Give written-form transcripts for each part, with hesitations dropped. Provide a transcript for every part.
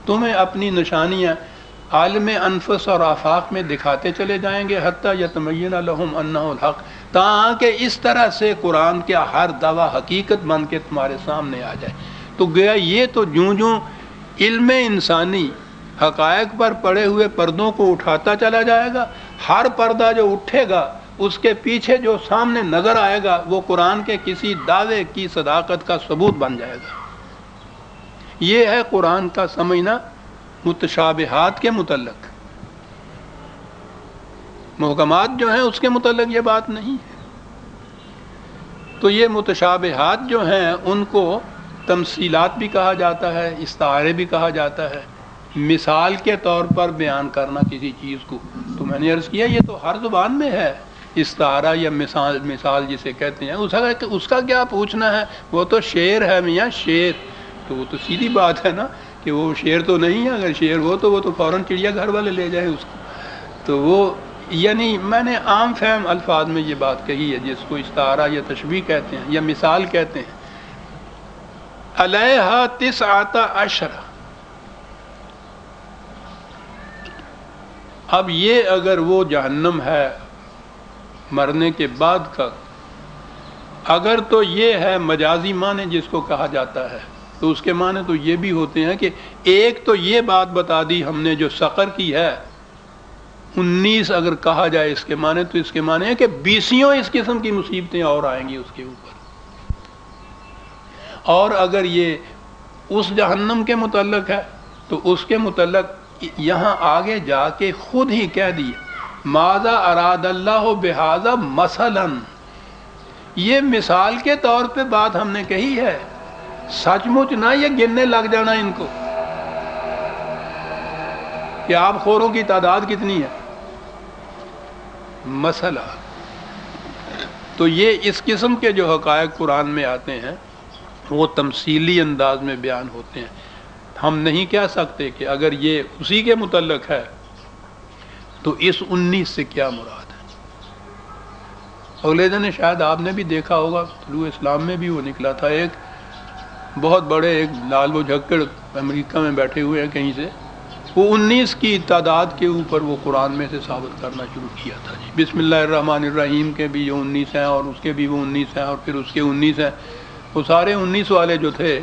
تمہیں اپنی نشانیاں عالم انفس اور آفاق میں دکھاتے چلے جائیں گے حتیٰ یتمین لہم انہ الحق، تاکہ اس طرح سے قرآن کا ہر دعویٰ حقیقت بن کے تمہارے سامنے آ جائے۔ تو گویا یہ تو جوں جوں علم انسانی حقائق پر پڑے ہوئے پردوں کو اٹھاتا چلا جائے گا، ہر پردہ جو اٹھے گا اس کے پیچھے جو سامنے نظر آئے گا وہ قرآن کے کسی دعوے کی صداقت کا ثبوت بن جائے گا۔ یہ ہے قرآن کا سمجھنا متشابہات کے متعلق۔ محکمات جو ہیں اس کے متعلق یہ بات نہیں ہے۔ تو یہ متشابہات جو ہیں ان کو تمثیلات بھی کہا جاتا ہے، استعارے بھی کہا جاتا ہے، مثال کے طور پر بیان کرنا کسی چیز کو۔ تو میں نے عرض کیا یہ تو ہر زبان میں ہے، استعارہ یا مثال جسے کہتے ہیں، اس کا کیا پوچھنا ہے، وہ تو شعر ہے میاں، شعر۔ تو وہ تو سیدھی بات ہے نا کہ وہ شعر تو نہیں ہے، اگر شعر ہو تو وہ تو فوراً چڑیا گھر والے لے جائیں اس کو۔ تو وہ یعنی میں نے عام فہم الفاظ میں یہ بات کہی ہے، جس کو استعارہ یا تشبیہ کہتے ہیں یا مثال کہتے ہیں۔ علیہا 19 اب یہ اگر وہ جہنم ہے مرنے کے بعد کا، اگر تو یہ ہے مجازی معنی جس کو کہا جاتا ہے، تو اس کے معنی تو یہ بھی ہوتے ہیں کہ ایک تو یہ بات بتا دی ہم نے جو سقر کی ہے 19 اگر کہا جائے اس کے معنی، تو اس کے معنی ہے کہ 20 اس قسم کی مصیبتیں اور آئیں گی اس کے اوپر۔ اور اگر یہ اس جہنم کے متعلق ہے تو اس کے متعلق یہاں آگے جا کے خود ہی کہہ دیے ماذا اراد اللہ بہذا مثلا، یہ مثال کے طور پہ بات ہم نے کہی ہے، سچ مچ نہ یہ گننے لگ جانا ان کو کہ آپ خوروں کی تعداد کتنی ہے مسئلہ۔ تو یہ اس قسم کے جو حقائق قرآن میں آتے ہیں وہ تمثیلی انداز میں بیان ہوتے ہیں۔ ہم نہیں کہہ سکتے کہ اگر یہ اسی کے متعلق ہے تو اس 19 سے کیا مراد ہے۔ اگلے دن شاید آپ نے بھی دیکھا ہوگا طلوع اسلام میں بھی وہ نکلا تھا، ایک بہت بڑے ایک لال و جھکڑ امریکہ میں بیٹھے ہوئے ہیں کہیں سے، وہ 19 کی تعداد کے اوپر وہ قرآن میں سے ثابت کرنا شروع کیا تھا جی، بسم اللہ الرحمن الرحیم کے بھی 19 ہیں اور اس کے بھی وہ 19 ہیں اور پھر اس کے 19 ہیں۔ وہ سارے 19 والے جو تھے،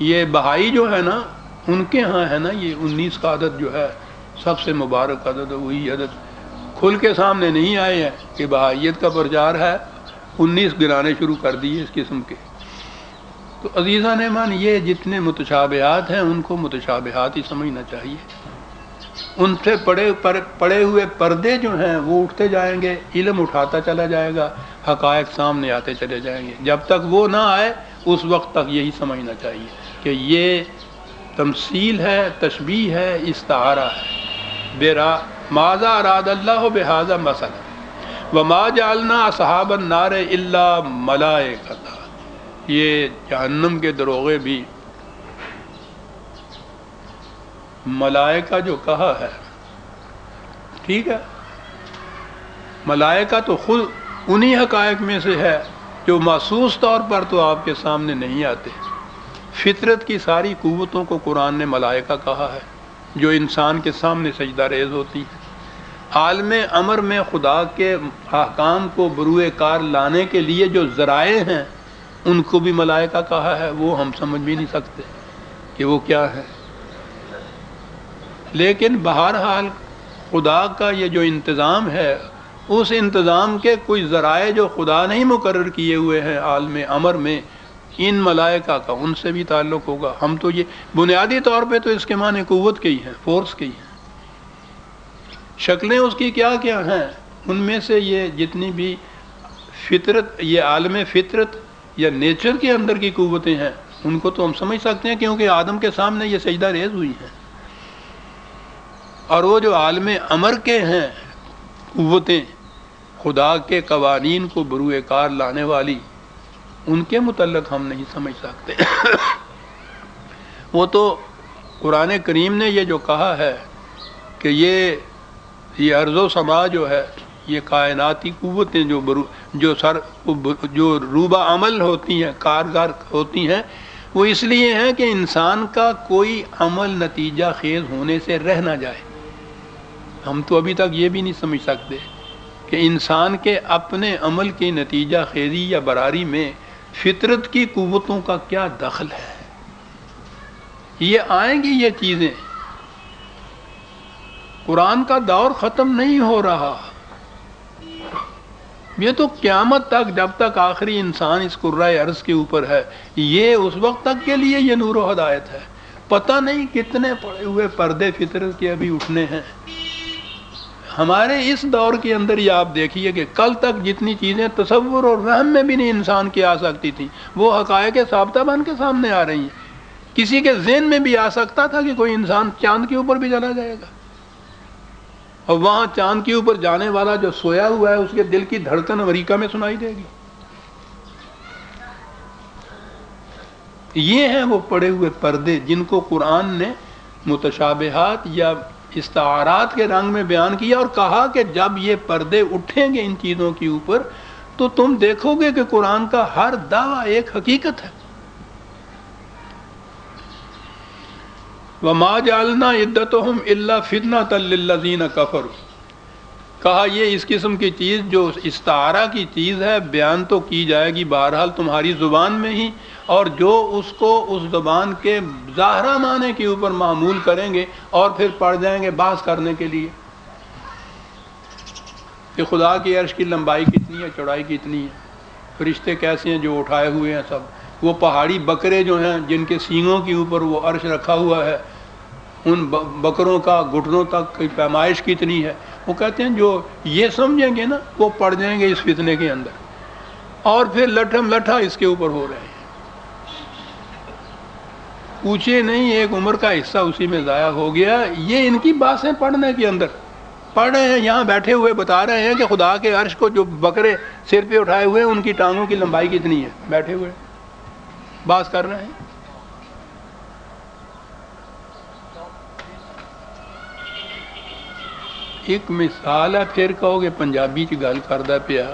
یہ بہائی جو ہے نا ان کے ہاں ہے نا یہ 19 کا عدد جو ہے سب سے مبارک عدد، وہی عدد کھل کے سامنے نہیں آئے ہیں کہ بہائیت کا پرچار ہے، 19 گرانے شروع کر دیے اس قسم کے۔ تو عزیزان ایمان، یہ جتنے متشابہات ہیں ان کو متشابہات ہی سمجھنا چاہیے۔ ان سے پڑے ہوئے پردے جو ہیں وہ اٹھتے جائیں گے، علم اٹھاتا چلا جائے گا، حقائق سامنے آتے چلے جائیں گے۔ جب تک وہ نہ آئے اس وقت تک یہی سمجھنا چاہیے کہ یہ تمثیل ہے، تشبیہ ہے، استعارہ ہے۔ ماذا اراد اللہ بہذا مثلا وما جعلنا اصحاب النار الا ملائکۃ، یہ جہنم کے دروغے بھی ملائکہ جو کہا ہے، ٹھیک ہے، ملائکہ تو خود انہی حقائق میں سے ہے جو محسوس طور پر تو آپ کے سامنے نہیں آتے۔ فطرت کی ساری قوتوں کو قرآن نے ملائکہ کہا ہے جو انسان کے سامنے سجدہ ریز ہوتی ہیں۔ عالم امر میں خدا کے احکام کو بروئے کار لانے کے لیے جو ذرائع ہیں ان کو بھی ملائکہ کہا ہے، وہ ہم سمجھ بھی نہیں سکتے کہ وہ کیا ہے۔ لیکن بہرحال خدا کا یہ جو انتظام ہے، اس انتظام کے کوئی ذرائع جو خدا نہیں مقرر کیے ہوئے ہیں عالم امر میں، ان ملائکہ کا ان سے بھی تعلق ہوگا۔ ہم تو یہ بنیادی طور پہ تو اس کے معنی قوت کے ہی ہیں، فورس کے ہی ہیں۔ شکلیں اس کی کیا کیا ہیں، ان میں سے یہ جتنی بھی فطرت، یہ عالم فطرت یا نیچر کے اندر کی قوتیں ہیں ان کو تو ہم سمجھ سکتے ہیں کیونکہ آدم کے سامنے یہ سجدہ ریز ہوئی ہیں۔ اور وہ جو عالم امر کے ہیں قوتیں، خدا کے قوانین کو بروئے کار لانے والی، ان کے متعلق ہم نہیں سمجھ سکتے۔ وہ تو قرآن کریم نے یہ جو کہا ہے کہ یہ ارض و سما جو ہے، یہ کائناتی قوتیں جو روبہ عمل ہوتی ہیں، کارگر ہوتی ہیں، وہ اس لیے ہیں کہ انسان کا کوئی عمل نتیجہ خیز ہونے سے رہ نہ جائے. ہم تو ابھی تک یہ بھی نہیں سمجھ سکتے کہ انسان کے اپنے عمل کی نتیجہ خیزی یا براری میں فطرت کی قوتوں کا کیا دخل ہے. یہ آئیں گی یہ چیزیں. قرآن کا دور ختم نہیں ہو رہا. یہ تو قیامت تک، جب تک آخری انسان اس کرۂ ارض کے اوپر ہے، یہ اس وقت تک کے لیے یہ نور و ہدایت ہے. پتہ نہیں کتنے پڑے ہوئے پردے فطرت کے ابھی اٹھنے ہیں. ہمارے اس دور کے اندر یہ آپ دیکھیے کہ کل تک جتنی چیزیں تصور اور وہم میں بھی نہیں انسان کی آ سکتی تھیں، وہ حقائق ثابتہ بن کے سامنے آ رہی ہیں. کسی کے ذہن میں بھی آ سکتا تھا کہ کوئی انسان چاند کے اوپر بھی چلا جائے گا، اور وہاں چاند کے اوپر جانے والا جو سویا ہوا ہے اس کے دل کی دھڑکن امریکہ میں سنائی دے گی. یہ ہیں وہ پڑے ہوئے پردے جن کو قرآن نے متشابہات یا استعارات کے رنگ میں بیان کیا، اور کہا کہ جب یہ پردے اٹھیں گے ان چیزوں کے اوپر تو تم دیکھو گے کہ قرآن کا ہر دعویٰ ایک حقیقت ہے. وَمَا جَعَلْنَا عِدَّتَهُمْ إِلَّا فِتْنَةً لِلَّذِينَ كَفَرُوا. کہا یہ اس قسم کی چیز جو استعارہ کی چیز ہے بیان تو کی جائے گی بہرحال تمہاری زبان میں ہی، اور جو اس کو اس زبان کے ظاہرہ معنی کے اوپر معمول کریں گے اور پھر پڑ جائیں گے بحث کرنے کے لیے کہ خدا کی عرش کی لمبائی کتنی ہے، چوڑائی کتنی ہے، فرشتے کیسے ہیں جو اٹھائے ہوئے ہیں، سب وہ پہاڑی بکرے جو ہیں جن کے سینگوں کے اوپر وہ عرش رکھا ہوا ہے، ان بکروں کا گھٹنوں تک کی پیمائش کتنی ہے. وہ کہتے ہیں جو یہ سمجھیں گے نا وہ پڑ جائیں گے اس فتنے کے اندر، اور پھر لٹھم لٹھا اس کے اوپر ہو رہے ہیں. پوچھے نہیں ایک عمر کا حصہ اسی میں ضائع ہو گیا. یہ ان کی باتیں پڑھنے کے اندر پڑھ رہے ہیں، یہاں بیٹھے ہوئے بتا رہے ہیں کہ خدا کے عرش کو جو بکرے سر پہ اٹھائے ہوئے ہیں ان کی ٹانگوں کی لمبائی کتنی ہے، بیٹھے ہوئے بات کر رہے ہیں. ایک مثال ہے، پھر کہو گے پنجابی چ گل کردا پیا.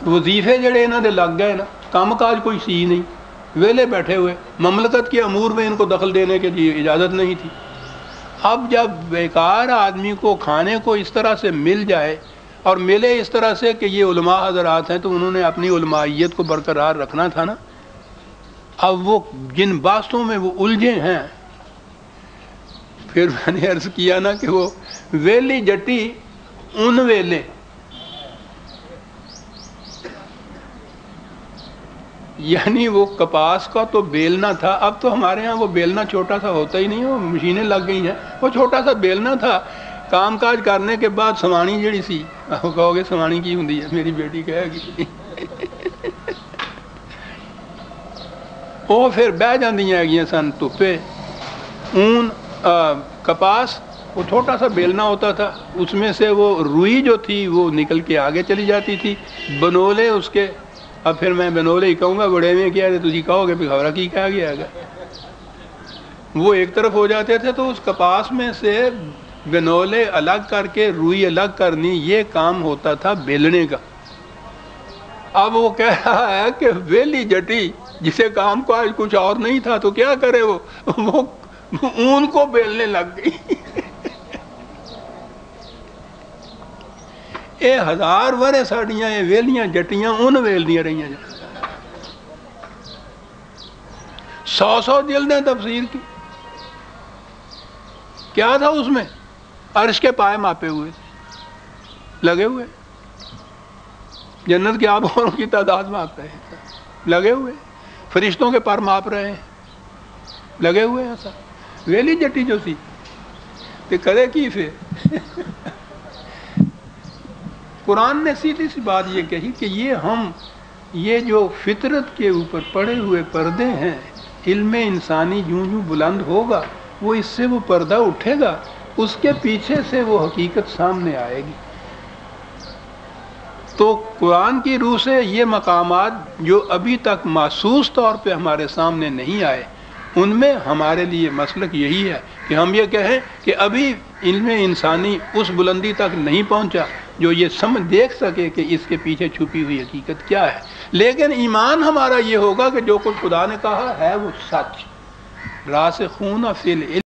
وظیفے جڑے انہاں دے لگ گئے نا، کام کاج کوئی سی نہیں، ویلے بیٹھے ہوئے، مملکت کے امور میں ان کو دخل دینے کے لیے اجازت نہیں تھی. اب جب بیکار آدمی کو کھانے کو اس طرح سے مل جائے اور ملے اس طرح سے کہ یہ علماء حضرات ہیں تو انہوں نے اپنی علمائیت کو برقرار رکھنا تھا نا. اب وہ جن باتوں میں وہ الجھے ہیں، پھر میں نے عرض کیا نا کہ وہ ویلی جٹی ان ویلے یعنی وہ کپاس کا تو بیلنا تھا. اب تو ہمارے ہاں وہ بیلنا چھوٹا سا ہوتا ہی نہیں، وہ مشینیں لگ گئی ہیں. وہ چھوٹا سا بیلنا تھا، کام کاج کرنے کے بعد سوانی جڑی سی، آپ کہو گے سوانی کی ہوندی ہے، میری بیٹی کہے گی وہ پھر بہ جاندیاں ہیگیاں سن دھوپے. اون کپاس وہ چھوٹا سا بیلنا ہوتا تھا، اس میں سے وہ روئی جو تھی وہ نکل کے آگے چلی جاتی تھی. بنولے اس کے، اب پھر میں بنولے ہی کہوں گا، بڑے میں کیا ہے تجھی کہو گے پھر خبرہ کی کہا گیا ہے. وہ ایک طرف ہو جاتے تھے تو اس کپاس میں سے بنولے الگ کر کے روئی الگ کرنی، یہ کام ہوتا تھا بیلنے کا. اب وہ کہہ رہا ہے کہ ویلی جٹی جسے کام کو آج کچھ اور نہیں تھا تو کیا کرے، وہ اون کو بیلنے لگ گئی. اے ہزار ورے ساڑیاں یہ ویلیاں جٹیاں ان ویلدیاں رہیاں. 100 جلدیں تفسیر کی. کیا تھا اس میں؟ عرش کے پائے ماپے ہوئے لگے ہوئے، جنت کے آبوں کی تعداد ماپ رہے ہیں لگے ہوئے، فرشتوں کے پر ماپ رہے ہیں لگے ہوئے. ایسا ویلی جٹی جو سی تے کرے کی پھر قرآن نے سیدھی سی بات یہ کہی کہ یہ جو فطرت کے اوپر پڑے ہوئے پردے ہیں، علم انسانی جوں جوں بلند ہوگا وہ اس سے وہ پردہ اٹھے گا، اس کے پیچھے سے وہ حقیقت سامنے آئے گی. تو قرآن کی روح سے یہ مقامات جو ابھی تک محسوس طور پہ ہمارے سامنے نہیں آئے، ان میں ہمارے لیے مسلک یہی ہے کہ ہم یہ کہیں کہ ابھی علم انسانی اس بلندی تک نہیں پہنچا جو یہ سمجھ دیکھ سکے کہ اس کے پیچھے چھپی ہوئی حقیقت کیا ہے. لیکن ایمان ہمارا یہ ہوگا کہ جو کچھ خدا نے کہا ہے وہ سچ. راسخون فی العلم